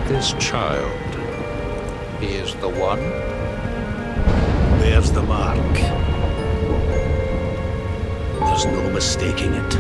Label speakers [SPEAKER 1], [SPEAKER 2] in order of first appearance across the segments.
[SPEAKER 1] This child, he is the one?
[SPEAKER 2] There's the mark. There's no mistaking it.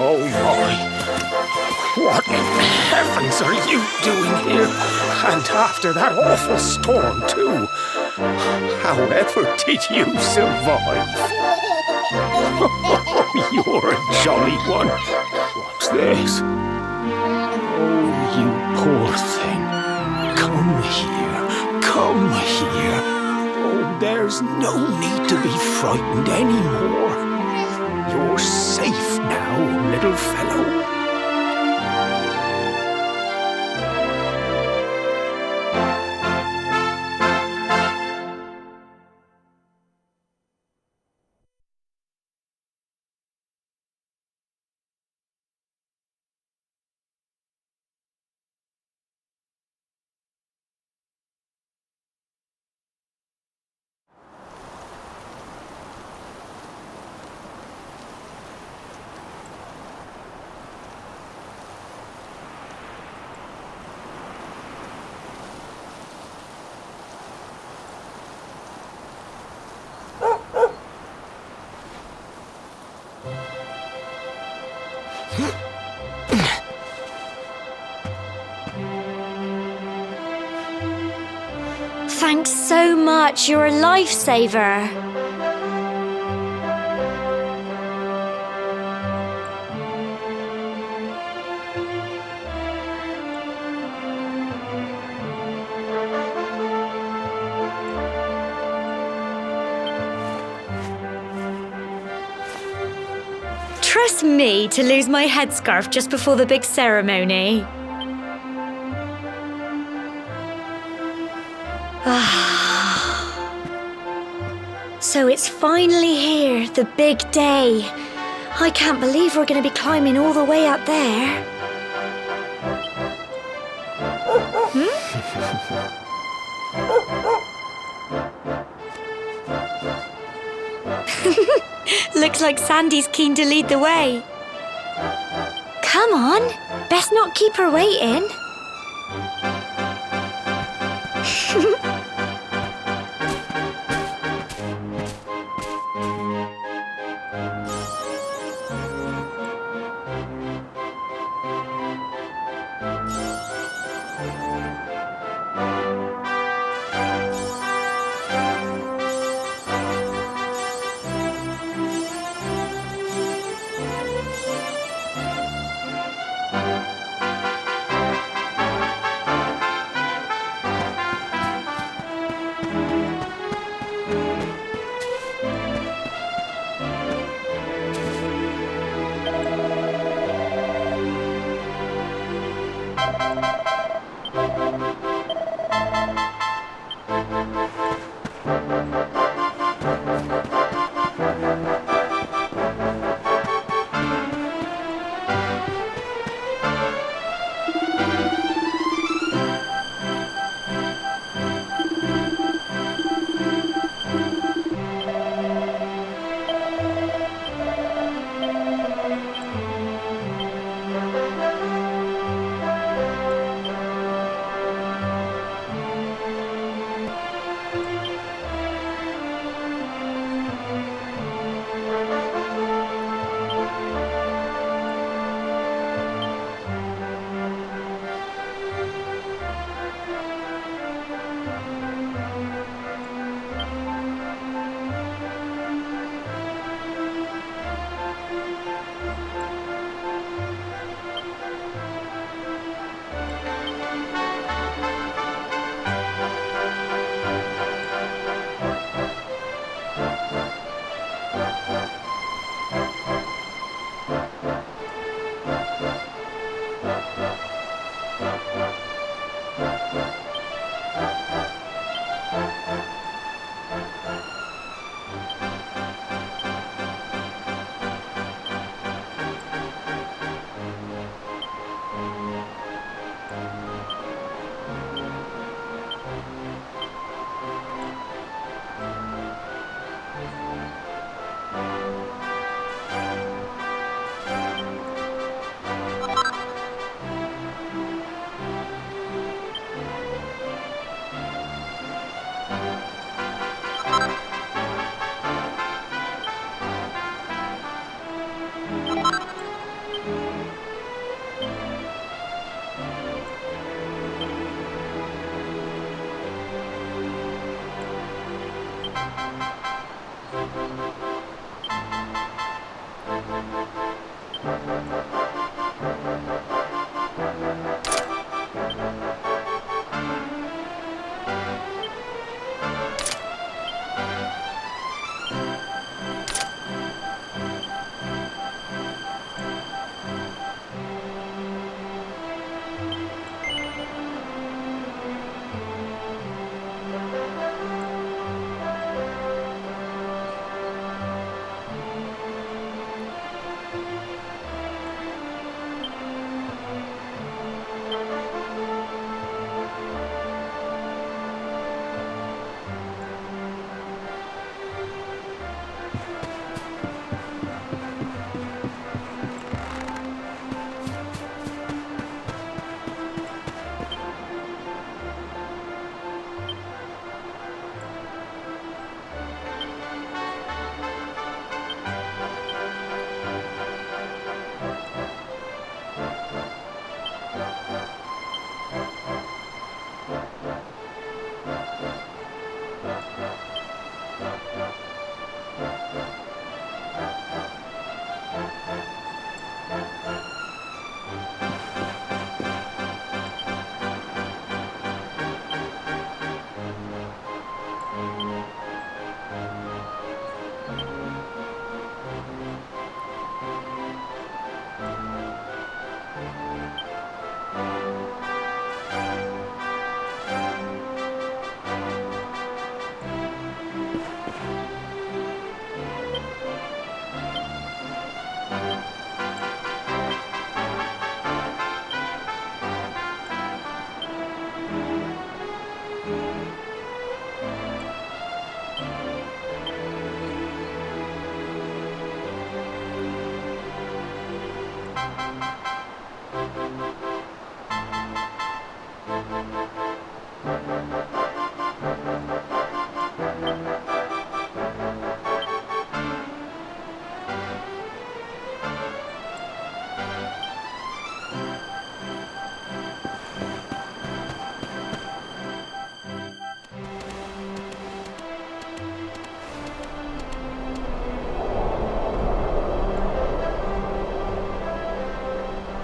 [SPEAKER 3] Oh my! What in heavens are you doing here? And after that awful storm, too. However did you survive? Oh, you're a jolly one. What's this? Oh, you poor thing. Come here. Come here. Oh, there's no need to be frightened anymore. You're safe now, little fellow.
[SPEAKER 4] Thanks so much, you're a lifesaver. Trust me to lose my headscarf just before the big ceremony. So it's finally here, the big day. I can't believe we're going to be climbing all the way up there. Looks like Sandy's keen to lead the way. Come on, best not keep her waiting.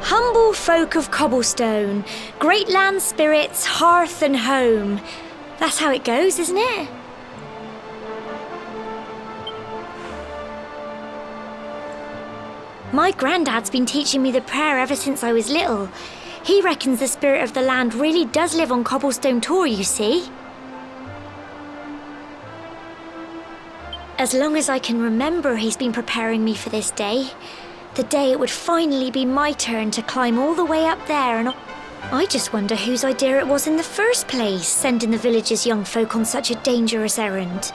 [SPEAKER 4] Humble folk of cobblestone, great land spirits, hearth and home. That's how it goes, isn't it? My granddad's been teaching me the prayer ever since I was little. He reckons the spirit of the land really does live on Cobblestone Tor, you see. As long as I can remember, he's been preparing me for this day. The day it would finally be my turn to climb all the way up there, and I just wonder whose idea it was in the first place, sending the village's young folk on such a dangerous errand.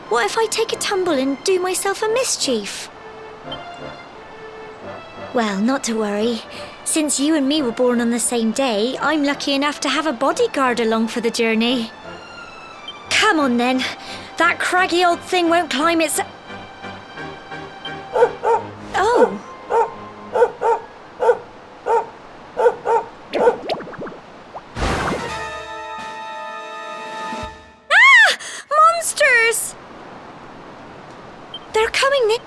[SPEAKER 4] What if I take a tumble and do myself a mischief? Well, not to worry. Since you and me were born on the same day, I'm lucky enough to have a bodyguard along for the journey. Come on then. That craggy old thing won't climb its... Oh! Ah! Monsters! They're coming in.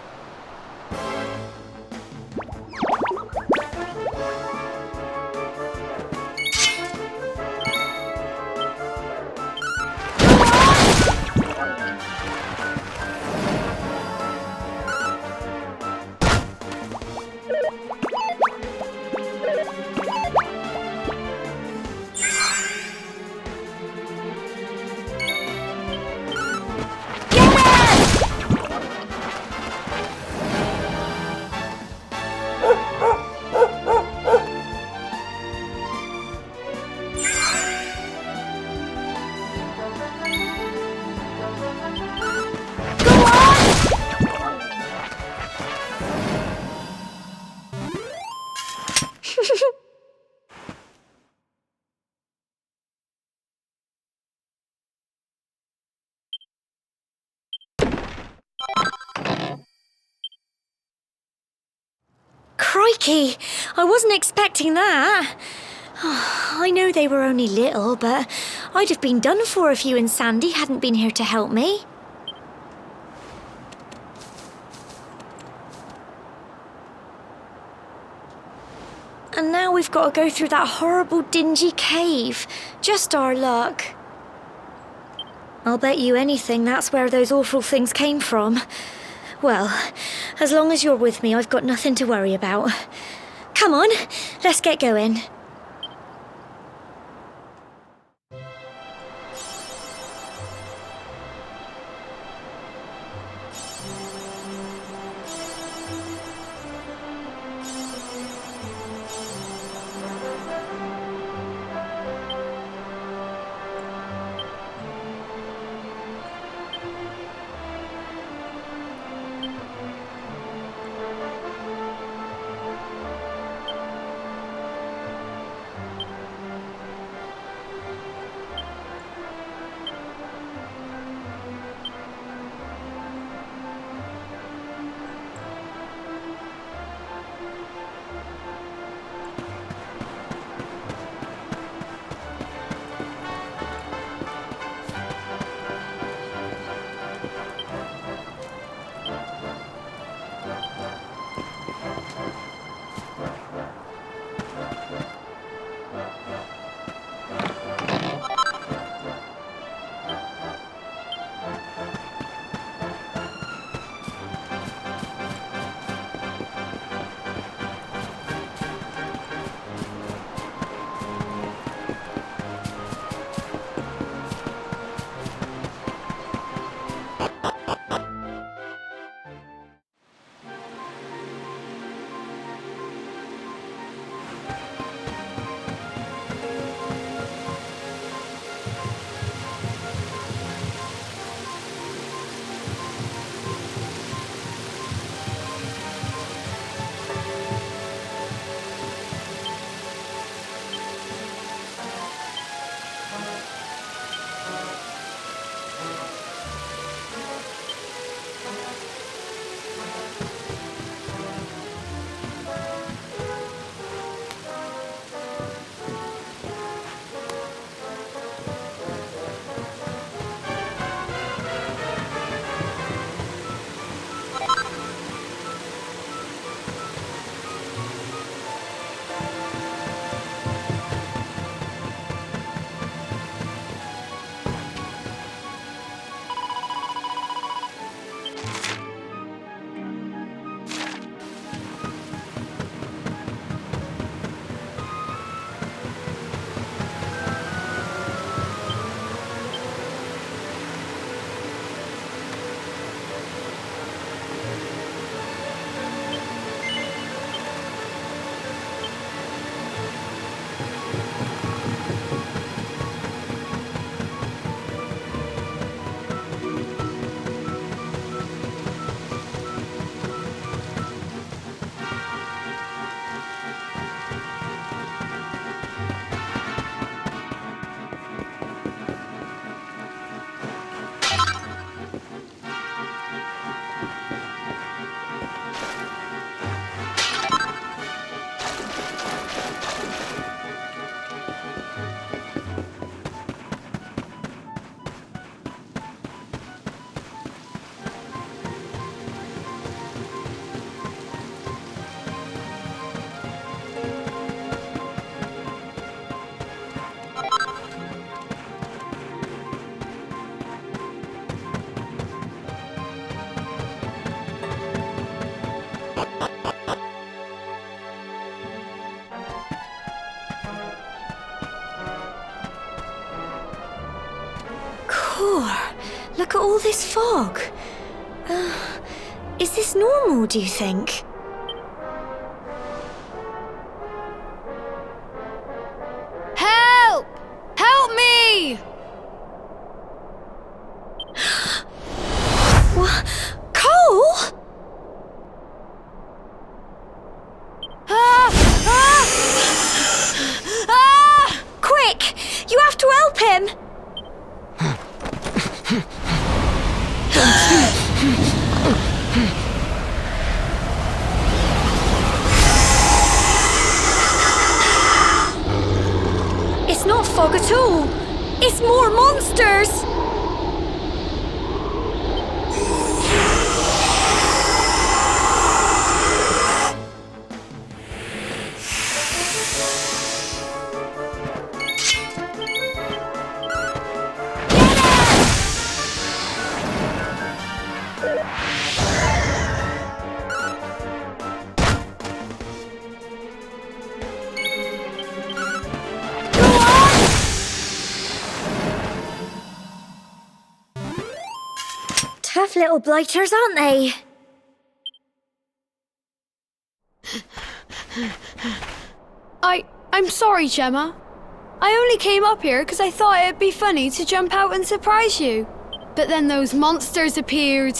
[SPEAKER 4] Crikey! I wasn't expecting that. I know they were only little, but I'd have been done for if you and Sandy hadn't been here to help me. And now we've got to go through that horrible dingy cave. Just our luck. I'll bet you anything that's where those awful things came from. Well, as long as you're with me, I've got nothing to worry about. Come on, let's get going. Look at all this fog. Is this normal, do you think?
[SPEAKER 5] Help! Help me!
[SPEAKER 4] What? Cole?
[SPEAKER 5] Ah! Ah! Ah!
[SPEAKER 4] Quick! You have to help him! It's not fog at all. It's more monsters! Tough little blighters, aren't they?
[SPEAKER 5] I'm sorry, Gemma. I only came up here because I thought it'd be funny to jump out and surprise you. But then those monsters appeared.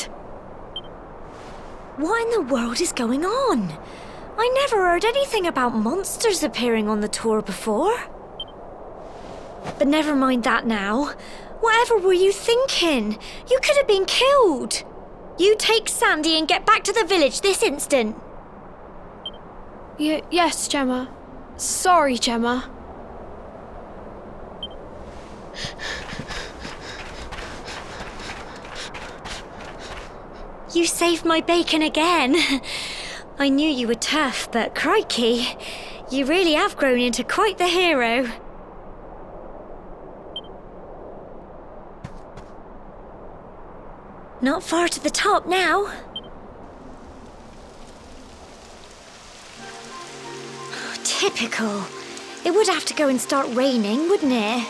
[SPEAKER 4] What in the world is going on? I never heard anything about monsters appearing on the tour before. But never mind that now. Whatever were you thinking? You could have been killed. You take Sandy and get back to the village this instant.
[SPEAKER 5] Yes, Gemma. Sorry, Gemma.
[SPEAKER 4] You saved my bacon again. I knew you were tough, but crikey, you really have grown into quite the hero. Not far to the top now. Typical. It would have to go and start raining, wouldn't it?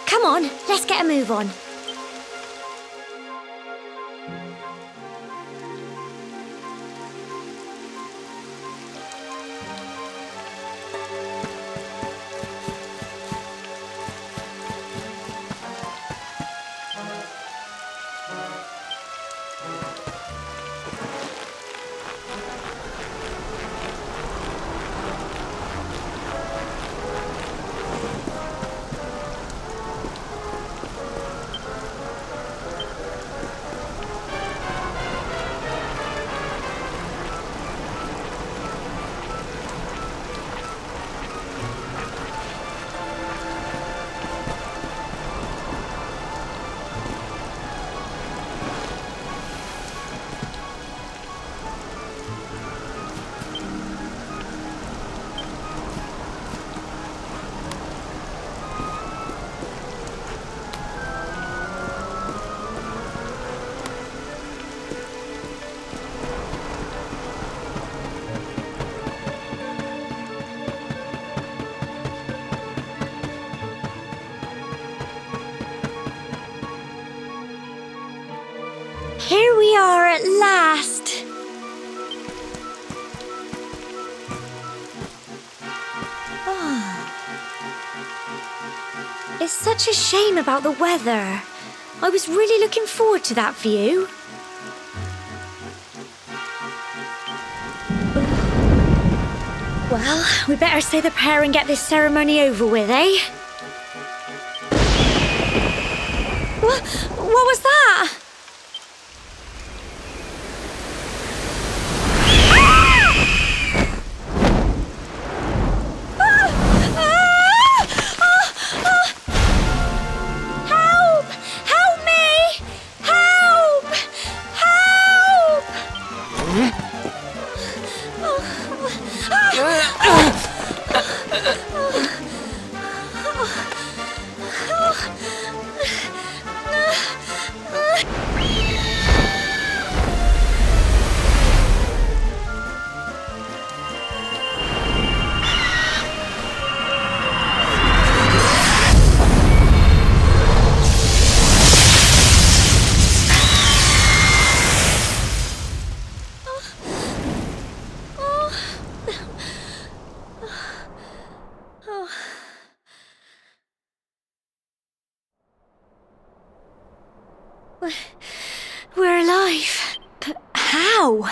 [SPEAKER 4] Come on, let's get a move on. Here we are at last. It's such a shame about the weather. I was really looking forward to that view. Well, we better say the prayer and get this ceremony over with, eh? What was that? Help! Help me! Help! Help! We're alive. But how?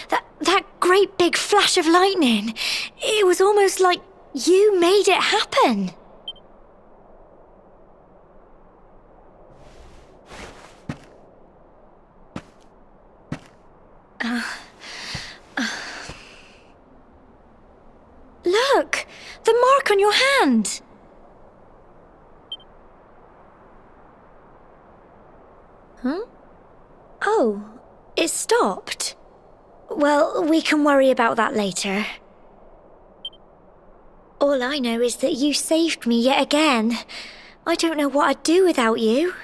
[SPEAKER 4] That great big flash of lightning. It was almost like you made it happen. Look! The mark on your hand! Huh? Oh, it stopped. Well, we can worry about that later. All I know is that you saved me yet again. I don't know what I'd do without you.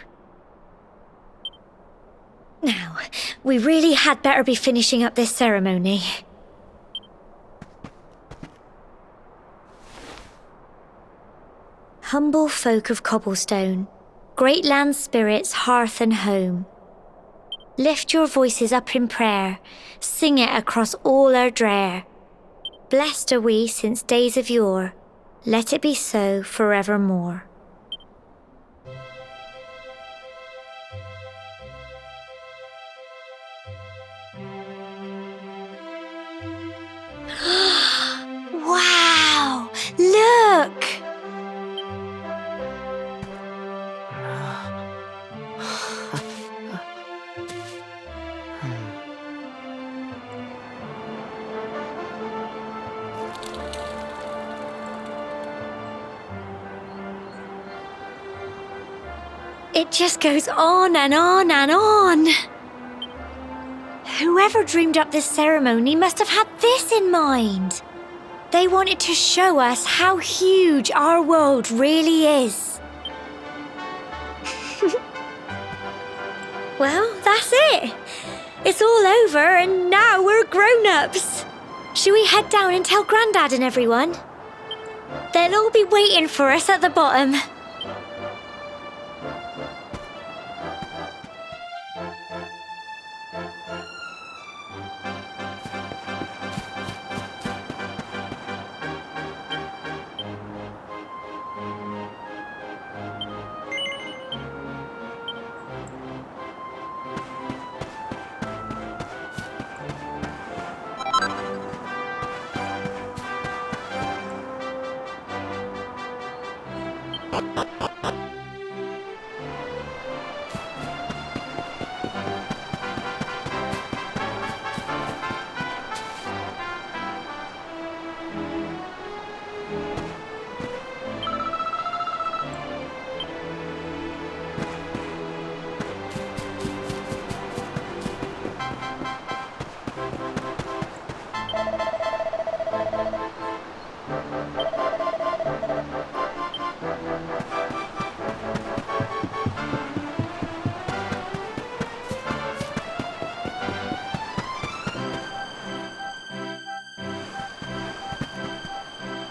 [SPEAKER 4] Now, we really had better be finishing up this ceremony. Humble folk of cobblestone, great land spirits, hearth and home. Lift your voices up in prayer, sing it across all our drear. Blessed are we since days of yore, let it be so forevermore. Wow! Look! It just goes on and on and on. Whoever dreamed up this ceremony must have had this in mind. They wanted to show us how huge our world really is. Well, that's it. It's all over and now we're grown-ups. Shall we head down and tell Grandad and everyone? They'll all be waiting for us at the bottom.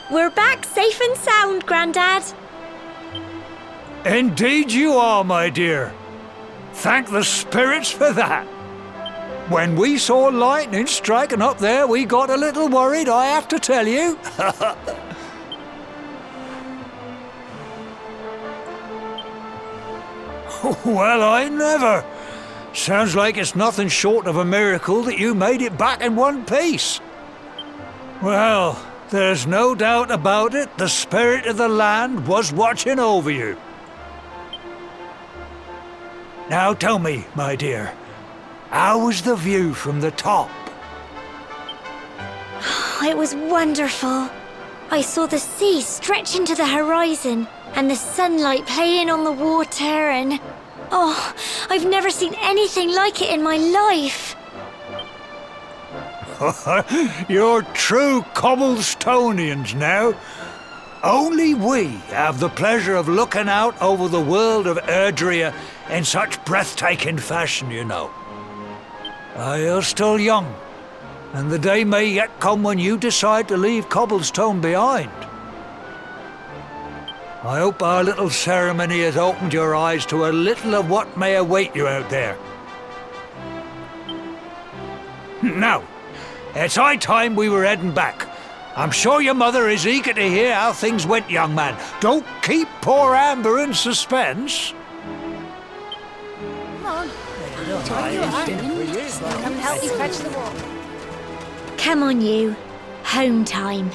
[SPEAKER 4] We're back safe and sound, Grandad.
[SPEAKER 6] Indeed you are, my dear. Thank the spirits for that. When we saw lightning striking up there, we got a little worried, I have to tell you. Well, I never. Sounds like it's nothing short of a miracle that you made it back in one piece. Well, there's no doubt about it, the spirit of the land was watching over you. Now tell me, my dear, how was the view from the top?
[SPEAKER 4] It was wonderful. I saw the sea stretch into the horizon and the sunlight playing on the water and... Oh, I've never seen anything like it in my life.
[SPEAKER 6] You're true Cobblestonians now. Only we have the pleasure of looking out over the world of Erdrea in such breathtaking fashion, you know. You're still young, and the day may yet come when you decide to leave Cobblestone behind. I hope our little ceremony has opened your eyes to a little of what may await you out there. Now, it's high time we were heading back. I'm sure your mother is eager to hear how things went, young man. Don't keep poor Amber in suspense.
[SPEAKER 4] Come on, you. Home time.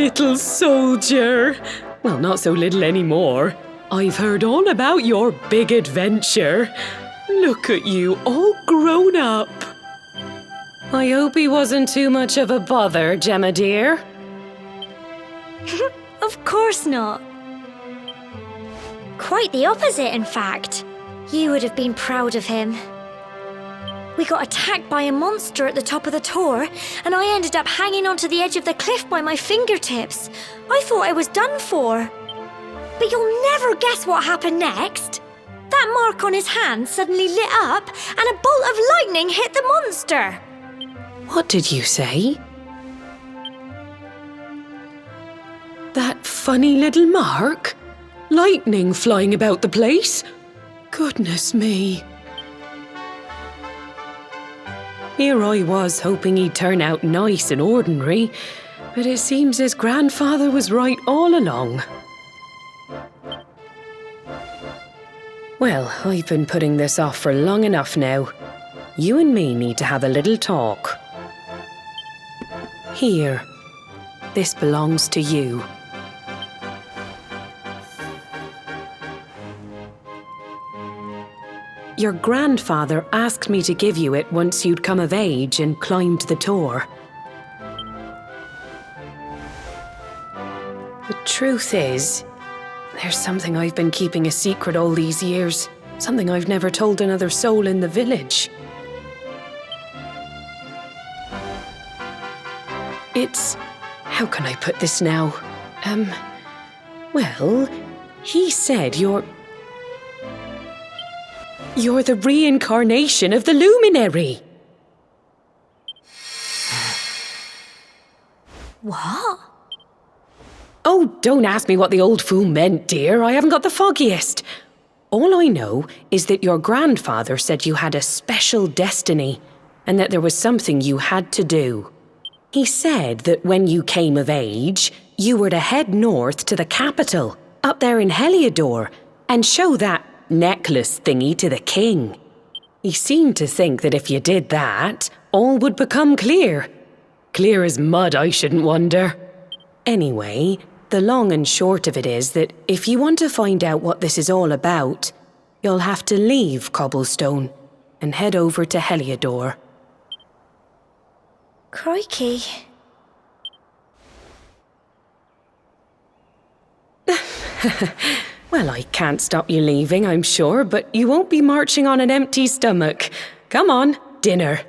[SPEAKER 7] little soldier. Well, not so little anymore. I've heard all about your big adventure. Look at you, all grown up. I hope he wasn't too much of a bother, Gemma dear.
[SPEAKER 4] Of course not. Quite the opposite, in fact. You would have been proud of him. We got attacked by a monster at the top of the tor, and I ended up hanging onto the edge of the cliff by my fingertips. I thought I was done for. But you'll never guess what happened next. That mark on his hand suddenly lit up, and a bolt of lightning hit the monster.
[SPEAKER 7] What did you say? That funny little mark? Lightning flying about the place? Goodness me. Here I was hoping he'd turn out nice and ordinary, but it seems his grandfather was right all along. Well, I've been putting this off for long enough now. You and me need to have a little talk. Here, this belongs to you. Your grandfather asked me to give you it once you'd come of age and climbed the tor. The truth is, there's something I've been keeping a secret all these years. Something I've never told another soul in the village. It's... how can I put this now? Well, he said you're the reincarnation of the luminary.
[SPEAKER 4] What?
[SPEAKER 7] Oh, don't ask me what the old fool meant, dear. I haven't got the foggiest. All I know is that your grandfather said you had a special destiny and that there was something you had to do. He said that when you came of age, you were to head north to the capital, up there in Heliodor, and show that necklace thingy to the king. He seemed to think that if you did that, all would become clear. Clear as mud, I shouldn't wonder. Anyway, the long and short of it is that if you want to find out what this is all about, you'll have to leave Cobblestone and head over to Heliodor.
[SPEAKER 4] Crikey.
[SPEAKER 7] Well, I can't stop you leaving, I'm sure, but you won't be marching on an empty stomach. Come on, dinner.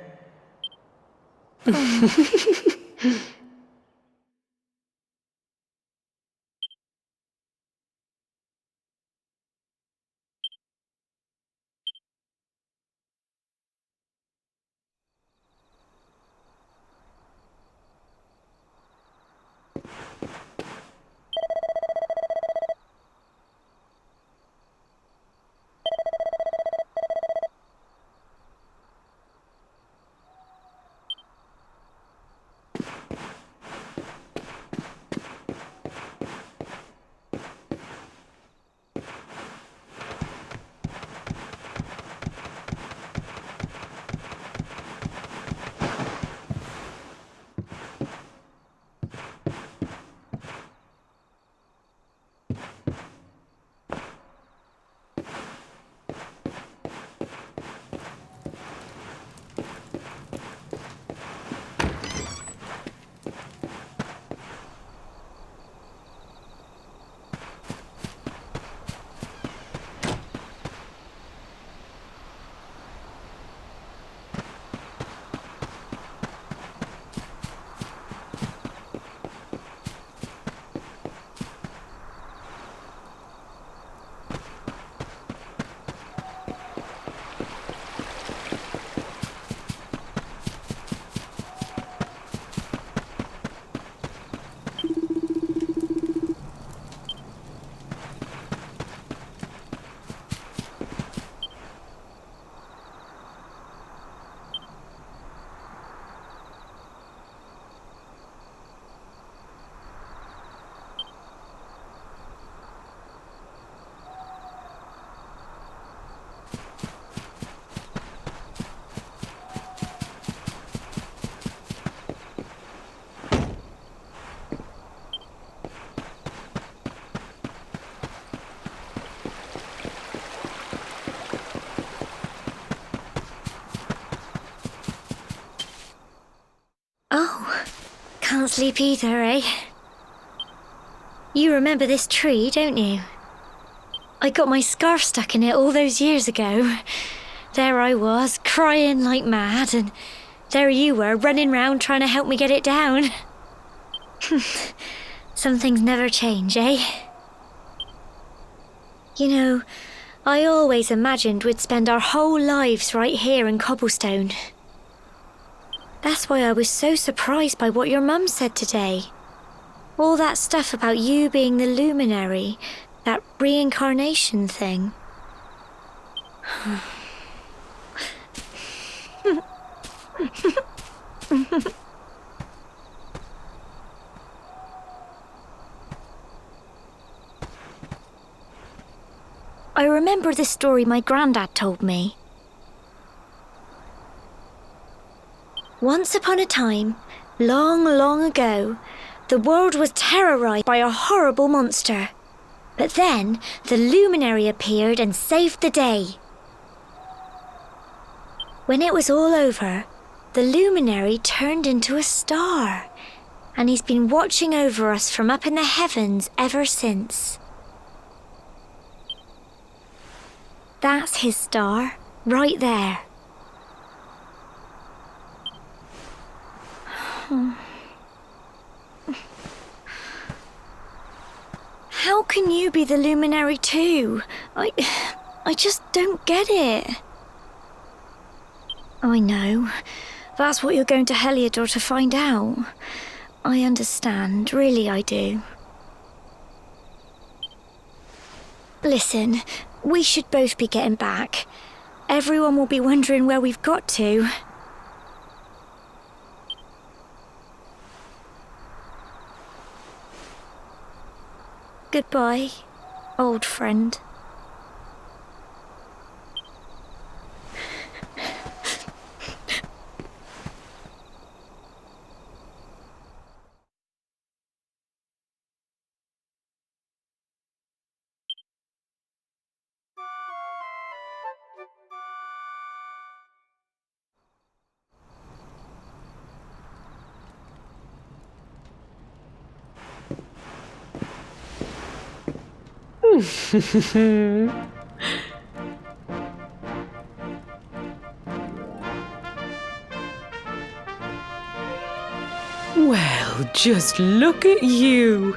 [SPEAKER 4] can't sleep either, eh? You remember this tree, don't you? I got my scarf stuck in it all those years ago. There I was, crying like mad, and there you were, running round trying to help me get it down. Some things never change, eh? You know, I always imagined we'd spend our whole lives right here in Cobblestone. That's why I was so surprised by what your mum said today. All that stuff about you being the luminary, that reincarnation thing. I remember the story my granddad told me. Once upon a time, long, long ago, the world was terrorized by a horrible monster. But then, the luminary appeared and saved the day. When it was all over, the luminary turned into a star, and he's been watching over us from up in the heavens ever since. That's his star, right there. How can you be the luminary too? I just don't get it. I know. That's what you're going to Heliodor to find out. I understand, really I do. Listen, we should both be getting back. Everyone will be wondering where we've got to. Goodbye, old friend.
[SPEAKER 7] Well, just look at you.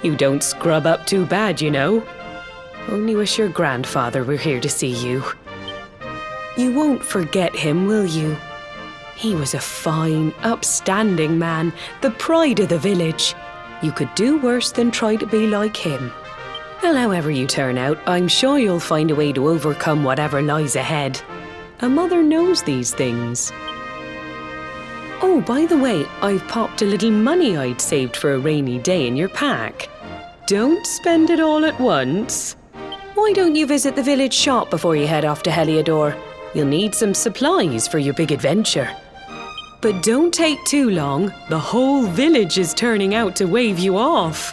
[SPEAKER 7] You don't scrub up too bad, you know. Only wish your grandfather were here to see you. You won't forget him, will you? He was a fine, upstanding man, the pride of the village. You could do worse than try to be like him. Well, however you turn out, I'm sure you'll find a way to overcome whatever lies ahead. A mother knows these things. Oh, by the way, I've popped a little money I'd saved for a rainy day in your pack. Don't spend it all at once. Why don't you visit the village shop before you head off to Heliodor? You'll need some supplies for your big adventure. But don't take too long. The whole village is turning out to wave you off.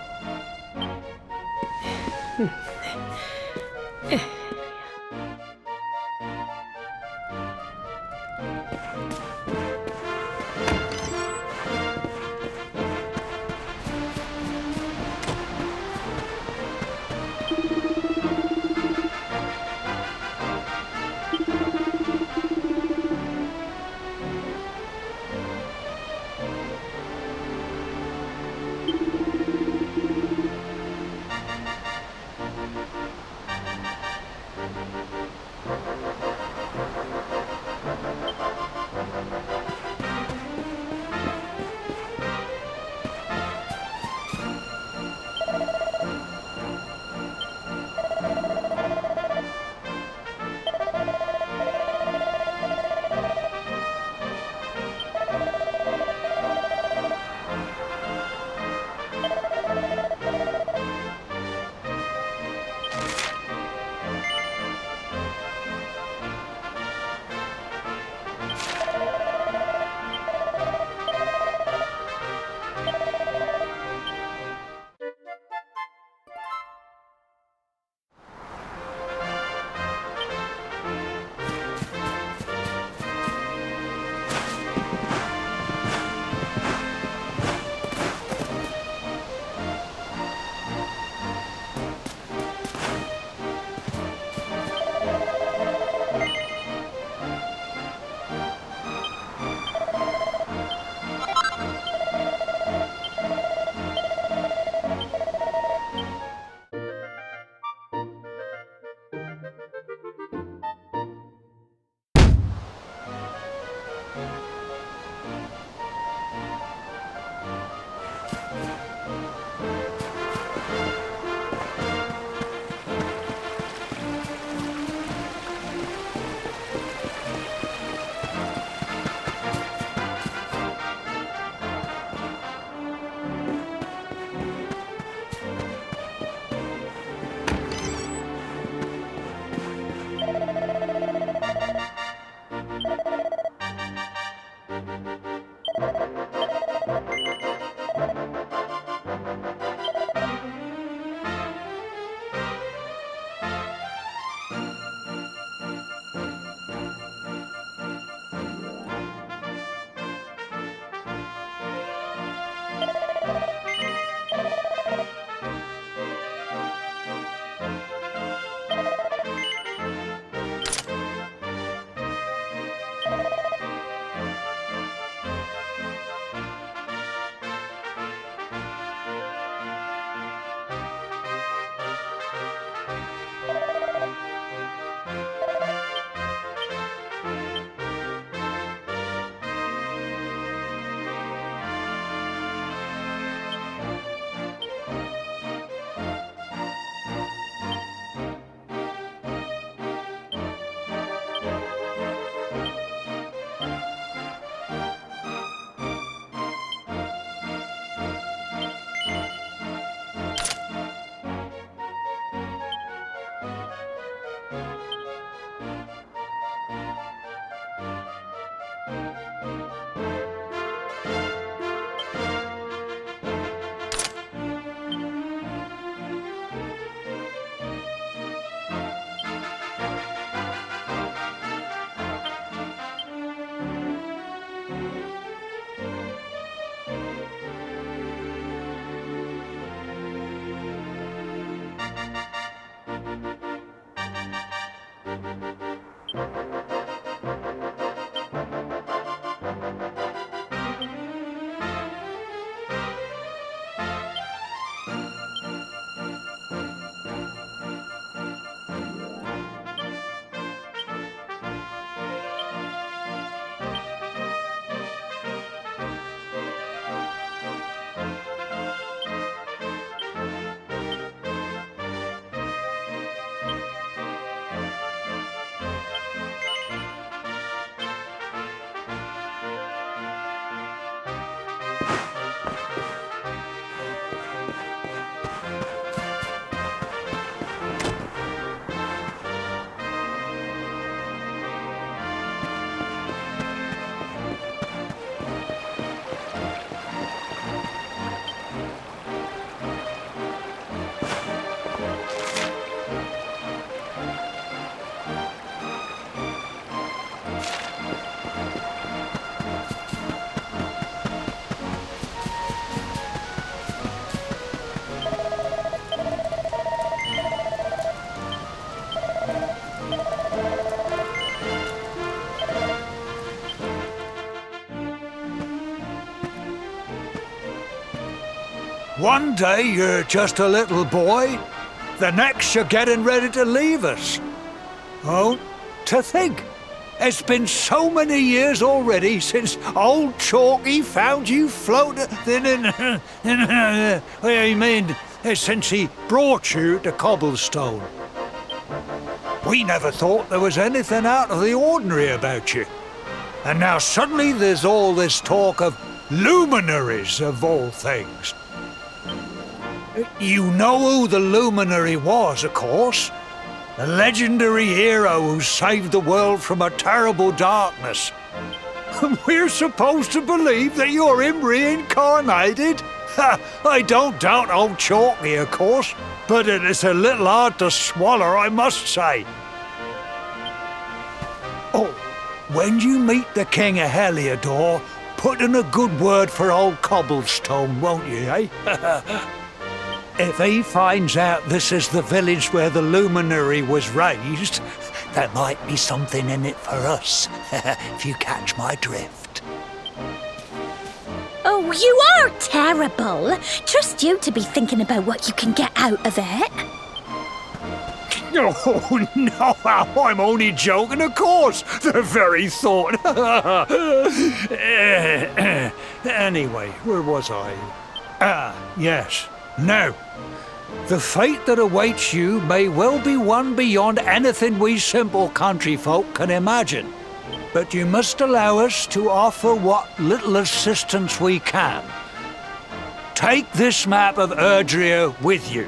[SPEAKER 6] One day you're just a little boy, the next you're getting ready to leave us. Oh, to think, it's been so many years already since old Chalky found you floating I mean, since he brought you to Cobblestone. We never thought there was anything out of the ordinary about you. And now suddenly there's all this talk of luminaries of all things. You know who the luminary was, of course. A legendary hero who saved the world from a terrible darkness. We're supposed to believe that you're him reincarnated? I don't doubt old Chalky, of course, but it is a little hard to swallow, I must say. Oh, when you meet the King of Heliodor, put in a good word for old Cobblestone, won't you, eh? If he finds out this is the village where the luminary was raised, there might be something in it for us, if you catch my drift.
[SPEAKER 4] Oh, you are terrible. Trust you to be thinking about what you can get out of it.
[SPEAKER 6] Oh, no, I'm only joking, of course. The very thought. Anyway, where was I? Ah, yes. Now, the fate that awaits you may well be one beyond anything we simple country folk can imagine. But you must allow us to offer what little assistance we can. Take this map of Erdrea with you.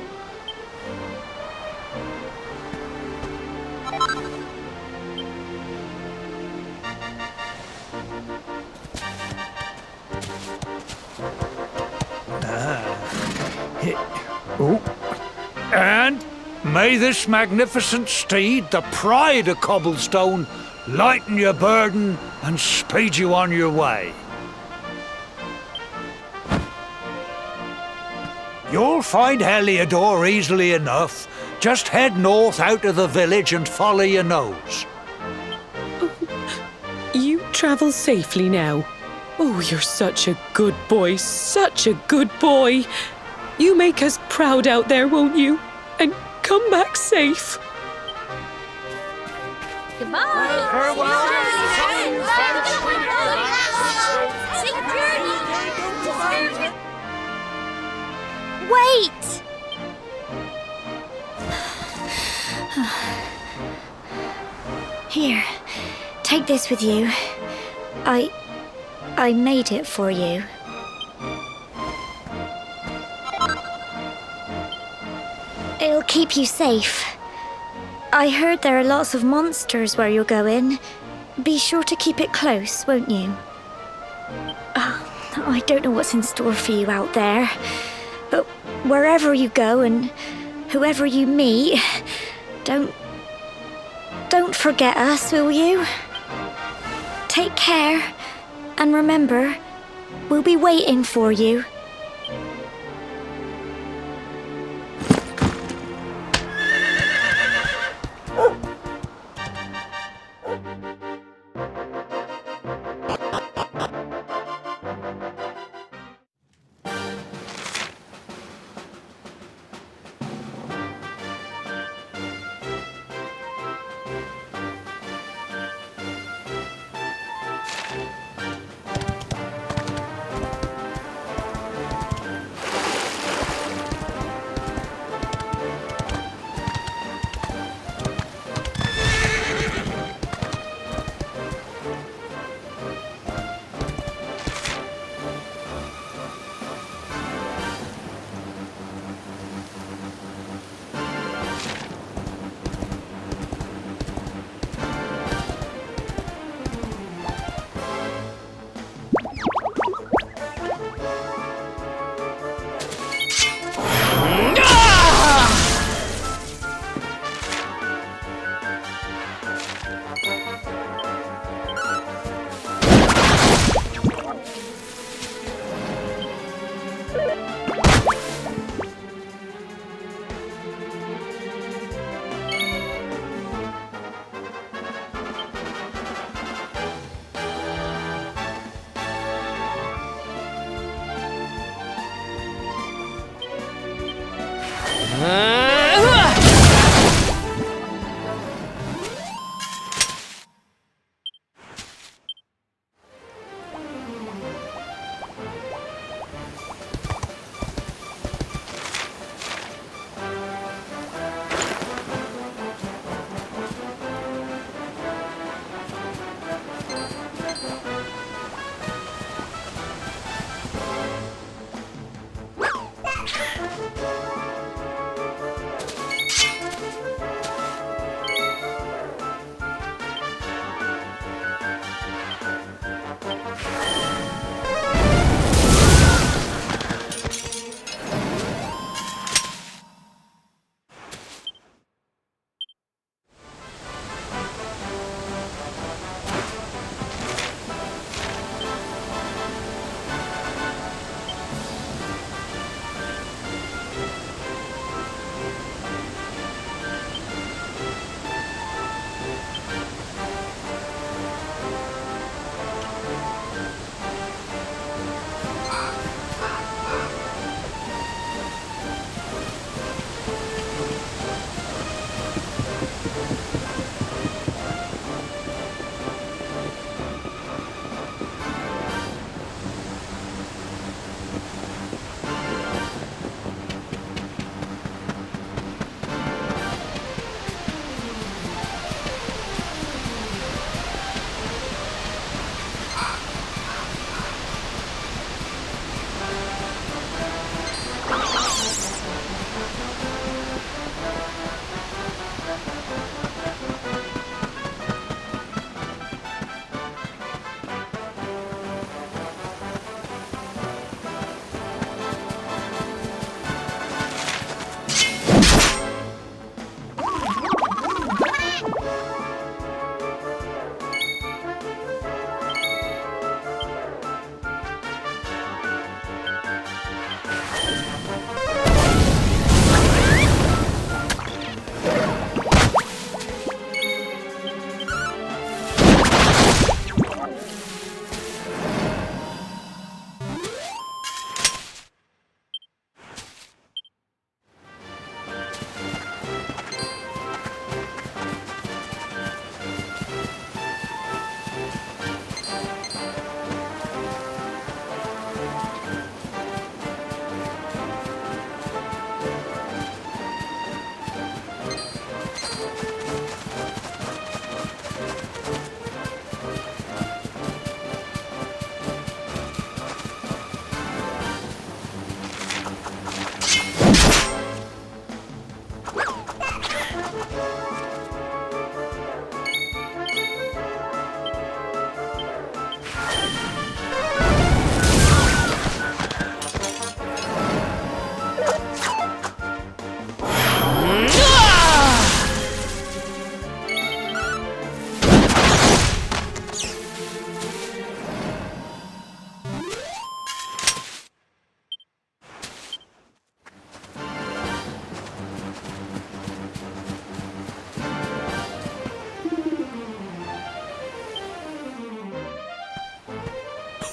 [SPEAKER 6] And may this magnificent steed, the pride of Cobblestone, lighten your burden and speed you on your way. You'll find Heliodor easily enough. Just head north out of the village and follow your nose.
[SPEAKER 7] You travel safely now. Oh, you're such a good boy, such a good boy. You make us proud out there, won't you? And come back safe.
[SPEAKER 4] Goodbye.
[SPEAKER 6] Farewell.
[SPEAKER 4] Wait! Here, take this with you. I made it for you. It'll keep you safe. I heard there are lots of monsters where you're going. Be sure to keep it close, won't you? I don't know what's in store for you out there, but wherever you go and whoever you meet, don't forget us, will you? Take care, and remember, we'll be waiting for you.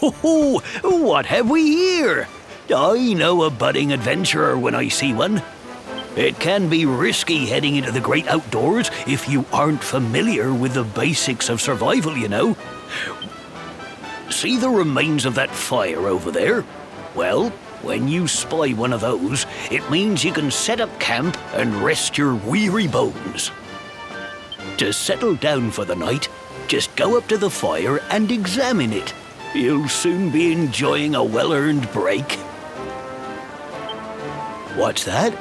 [SPEAKER 2] Oh, what have we here? I know a budding adventurer when I see one. It can be risky heading into the great outdoors if you aren't familiar with the basics of survival, you know. See the remains of that fire over there? Well, when you spy one of those, it means you can set up camp and rest your weary bones. To settle down for the night, just go up to the fire and examine it. You'll soon be enjoying a well-earned break. What's that?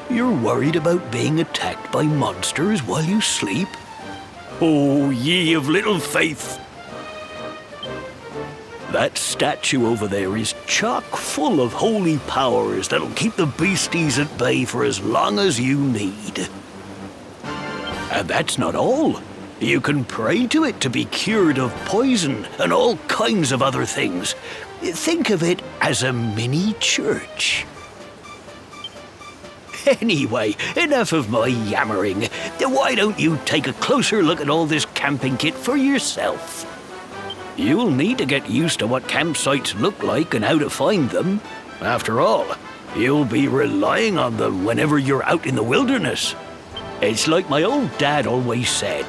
[SPEAKER 2] You're worried about being attacked by monsters while you sleep? Oh, ye of little faith! That statue over there is chock full of holy powers that'll keep the beasties at bay for as long as you need. And that's not all. You can pray to it to be cured of poison and all kinds of other things. Think of it as a mini church. Anyway, enough of my yammering. Why don't you take a closer look at all this camping kit for yourself? You'll need to get used to what campsites look like and how to find them. After all, you'll be relying on them whenever you're out in the wilderness. It's like my old dad always said,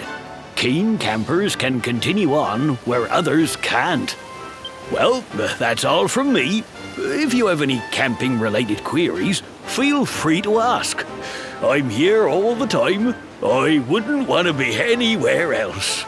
[SPEAKER 2] keen campers can continue on where others can't. Well, that's all from me. If you have any camping-related queries, feel free to ask. I'm here all the time. I wouldn't want to be anywhere else.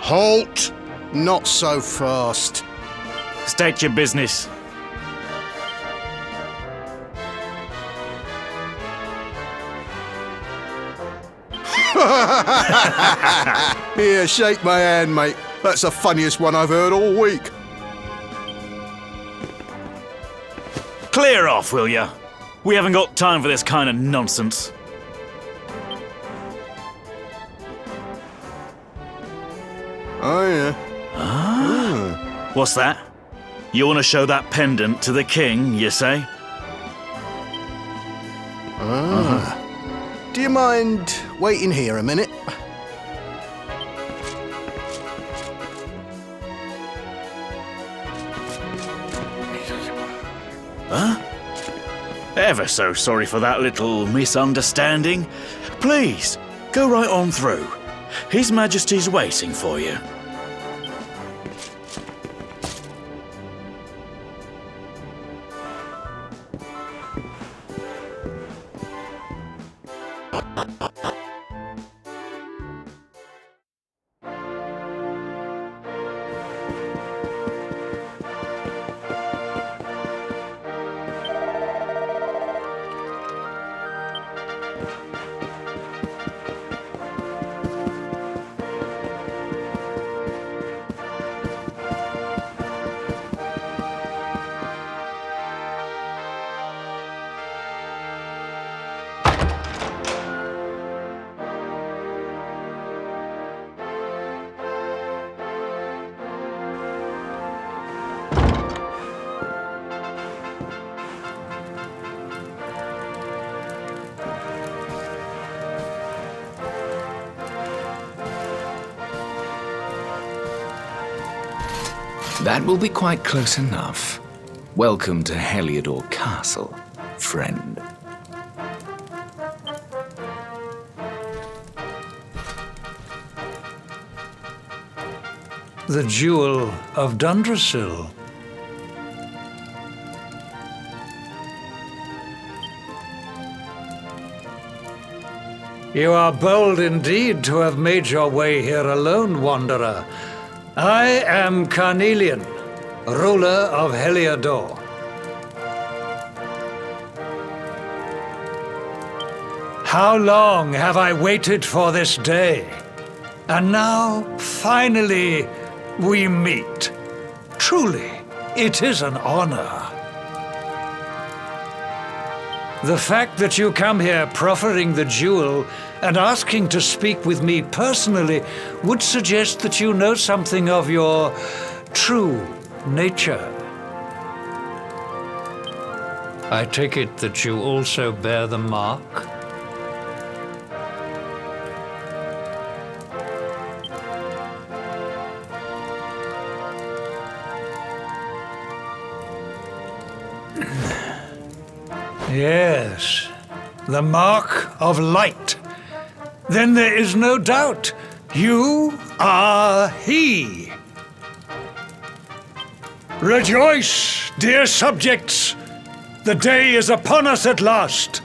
[SPEAKER 8] Halt! Not so fast.
[SPEAKER 3] State your business.
[SPEAKER 8] Here, shake my hand, mate. That's the funniest one I've heard all week.
[SPEAKER 3] Clear off, will ya? We haven't got time for this kind of nonsense.
[SPEAKER 8] Oh, yeah.
[SPEAKER 3] What's that? You want to show that pendant to the king, you say?
[SPEAKER 8] Do you mind waiting here a minute?
[SPEAKER 3] Huh? Ever so sorry for that little misunderstanding. Please, go right on through. His Majesty's waiting for you. That will be quite close enough. Welcome to Heliodor Castle, friend.
[SPEAKER 6] The Jewel of Dundrasil. You are bold indeed to have made your way here alone, Wanderer. I am Carnelian, ruler of Heliodor. How long have I waited for this day? And now, finally, we meet. Truly, it is an honor. The fact that you come here proffering the jewel and asking to speak with me personally would suggest that you know something of your true nature. I take it that you also bear the mark? Yes, the mark of light. Then there is no doubt. You are he. Rejoice, dear subjects. The day is upon us at last.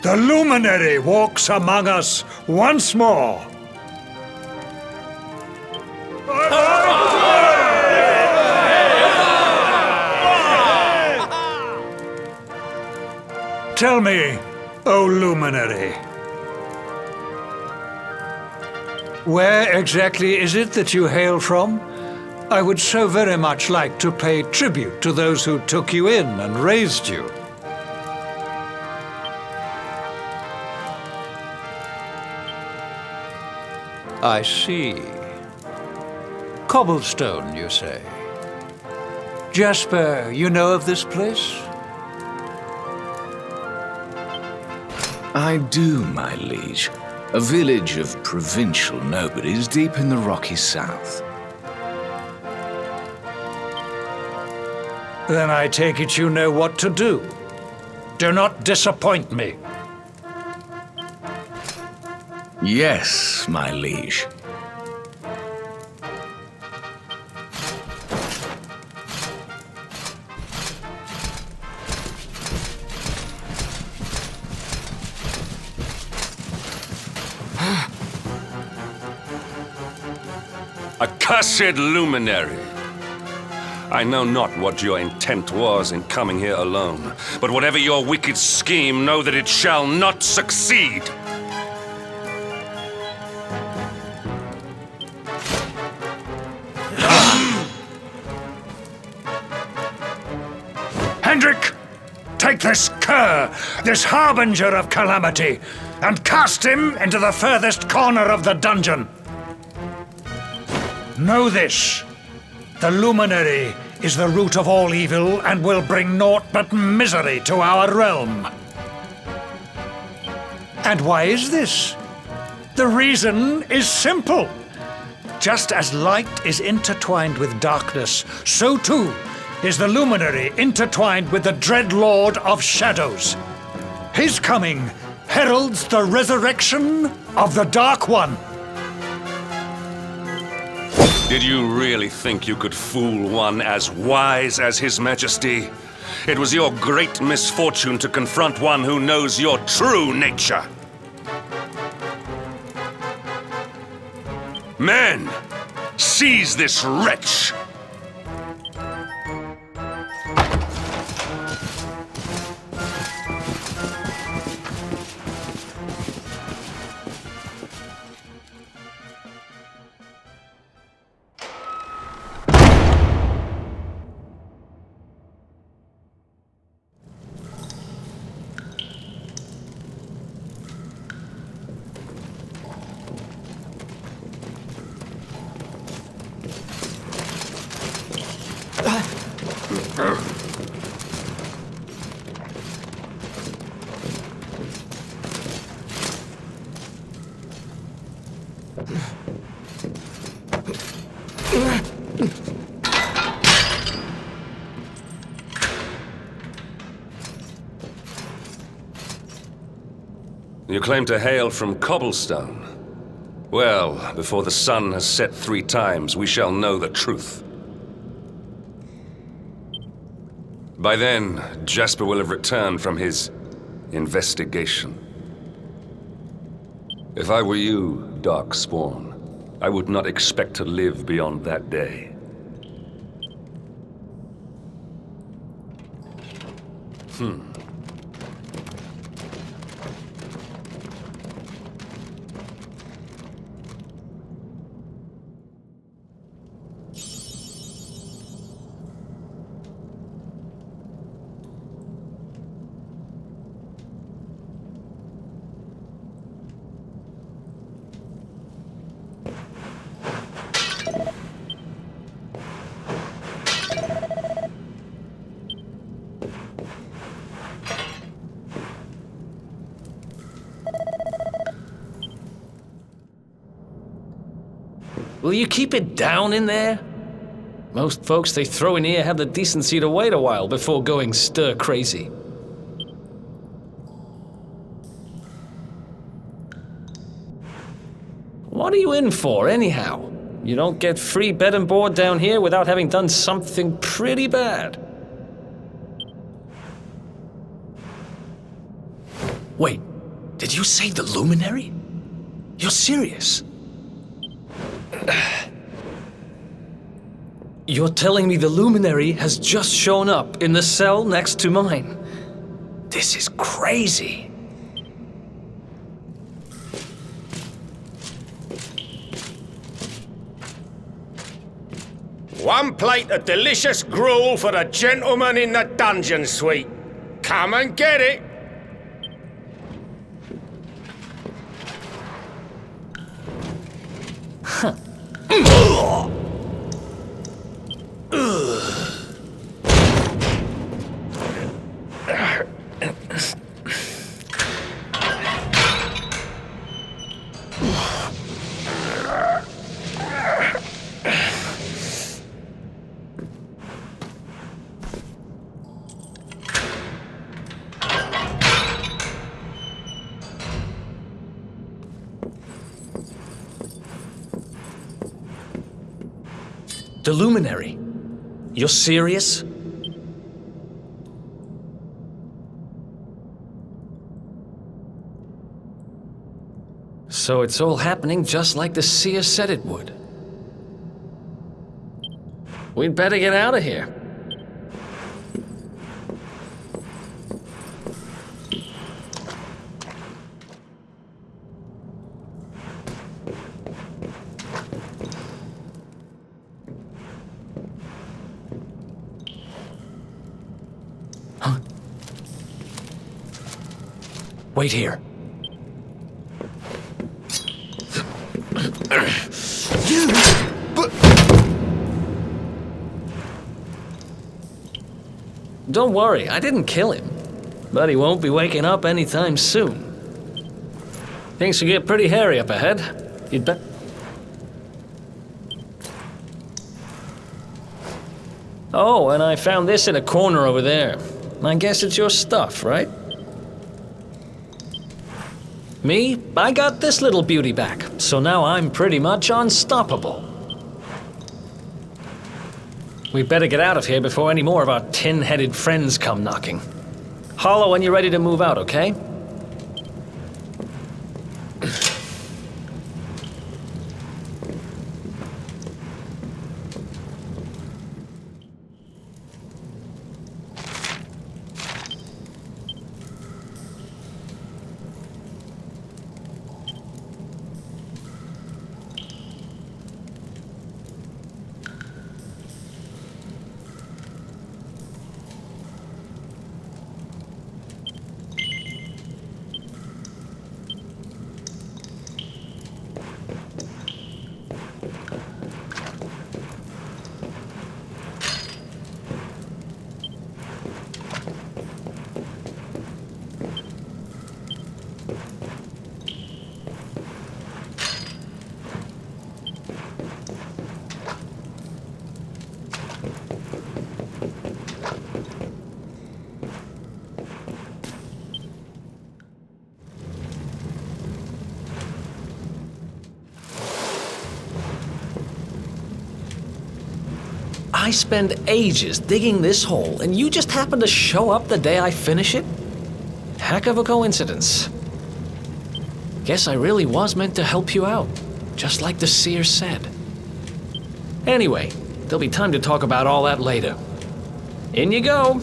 [SPEAKER 6] The luminary walks among us once more. Tell me, O luminary, where exactly is it that you hail from? I would so very much like to pay tribute to those who took you in and raised you. I see. Cobblestone, you say? Jasper, you know of this place?
[SPEAKER 3] I do, my liege. A village of provincial nobodies deep in the rocky south.
[SPEAKER 6] Then I take it you know what to do. Do not disappoint me.
[SPEAKER 3] Yes, my liege.
[SPEAKER 9] Accursed luminary! I know not what your intent was in coming here alone, but whatever your wicked scheme, know that it shall not succeed!
[SPEAKER 6] Hendrik, take this cur, this harbinger of calamity, and cast him into the furthest corner of the dungeon. Know this. The luminary is the root of all evil and will bring naught but misery to our realm. And why is this? The reason is simple. Just as light is intertwined with darkness, so too is the luminary intertwined with the dread Lord of Shadows. His coming heralds the resurrection of the Dark One.
[SPEAKER 9] Did you really think you could fool one as wise as His Majesty? It was your great misfortune to confront one who knows your true nature. Men, seize this wretch! You claim to hail from Cobblestone. Well, before the sun has set 3 times, we shall know the truth. By then, Jasper will have returned from his investigation. If I were you, Darkspawn, I would not expect to live beyond that day.
[SPEAKER 10] Will you keep it down in there? Most folks they throw in here have the decency to wait a while before going stir crazy. What are you in for, anyhow? You don't get free bed and board down here without having done something pretty bad. Wait, did you say the Luminary? You're serious? You're telling me the Luminary has just shown up in the cell next to mine? This is crazy.
[SPEAKER 3] One plate of delicious gruel for the gentleman in the dungeon suite. Come and get it.
[SPEAKER 10] The Luminary? You're serious? So it's all happening just like the seer said it would. We'd better get out of here. Wait here. Don't worry, I didn't kill him. But he won't be waking up anytime soon. Things will get pretty hairy up ahead. You'd bet. Oh, and I found this in a corner over there. I guess it's your stuff, right? Me, I got this little beauty back, so now I'm pretty much unstoppable. We better get out of here before any more of our tin-headed friends come knocking. Holler when you're ready to move out, okay? I spend ages digging this hole, and you just happen to show up the day I finish it? Heck of a coincidence. Guess I really was meant to help you out, just like the seer said. Anyway, there'll be time to talk about all that later. In you go.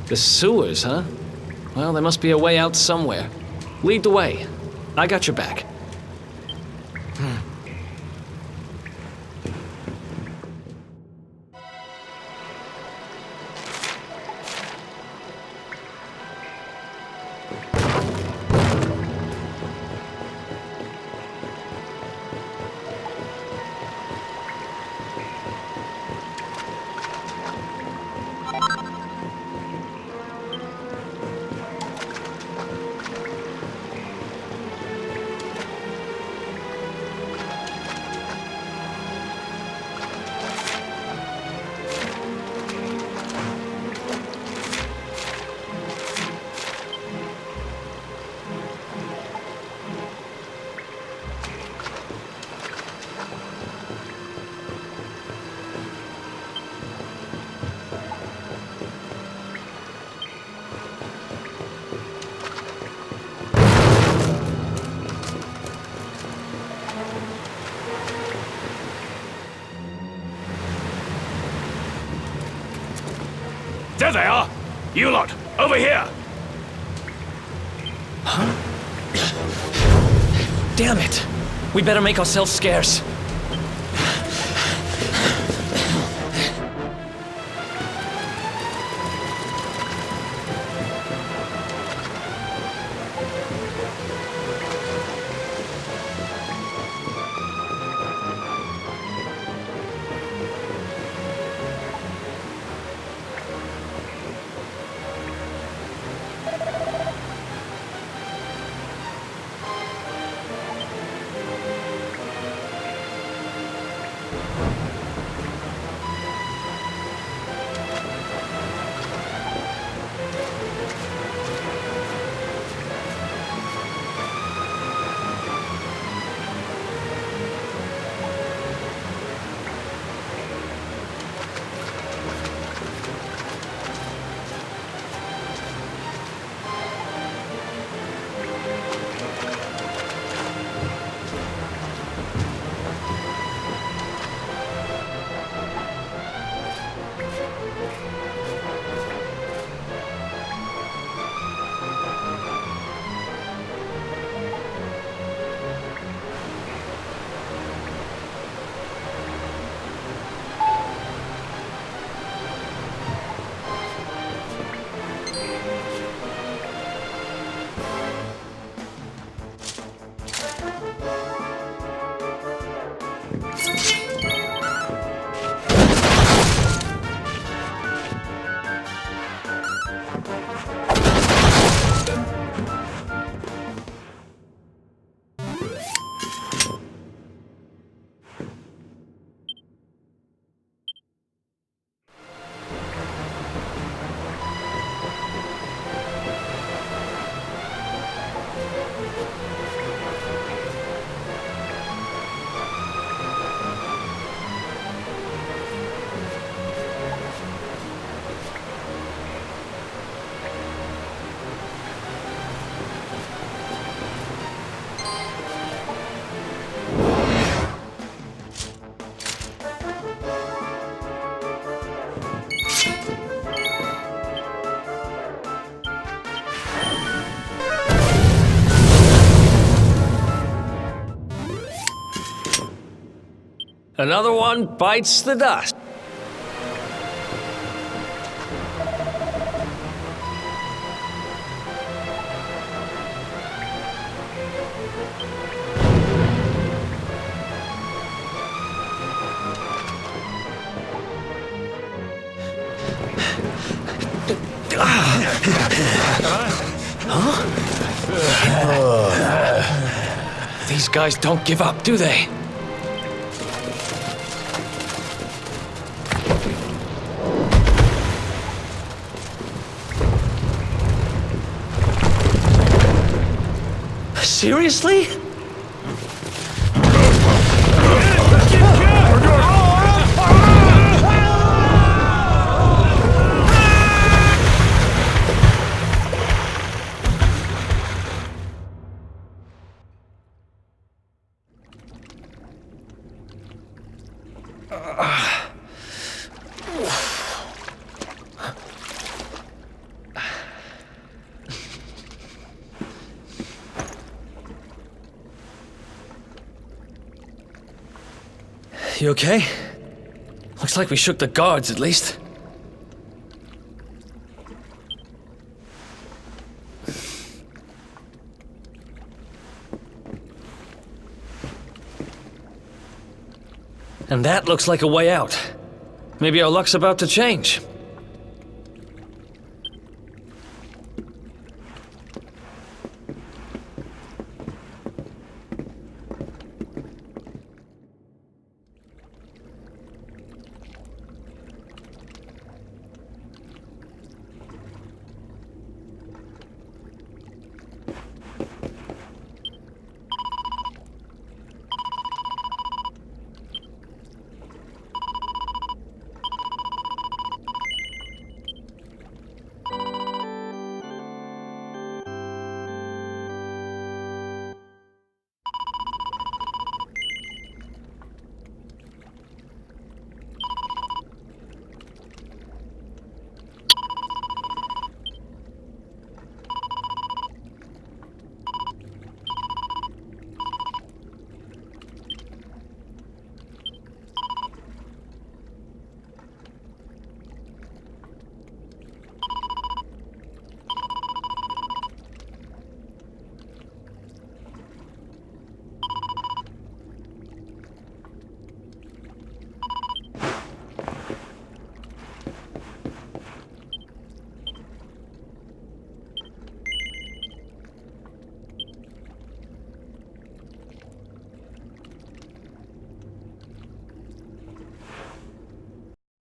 [SPEAKER 10] The sewers, huh? Well, there must be a way out somewhere. Lead the way. I got your back.
[SPEAKER 3] There they are! You lot, over here!
[SPEAKER 10] Damn it! We better make ourselves scarce. Another one bites the dust. These guys don't give up, do they? Seriously? You okay? Looks like we shook the guards, at least. And that looks like a way out. Maybe our luck's about to change.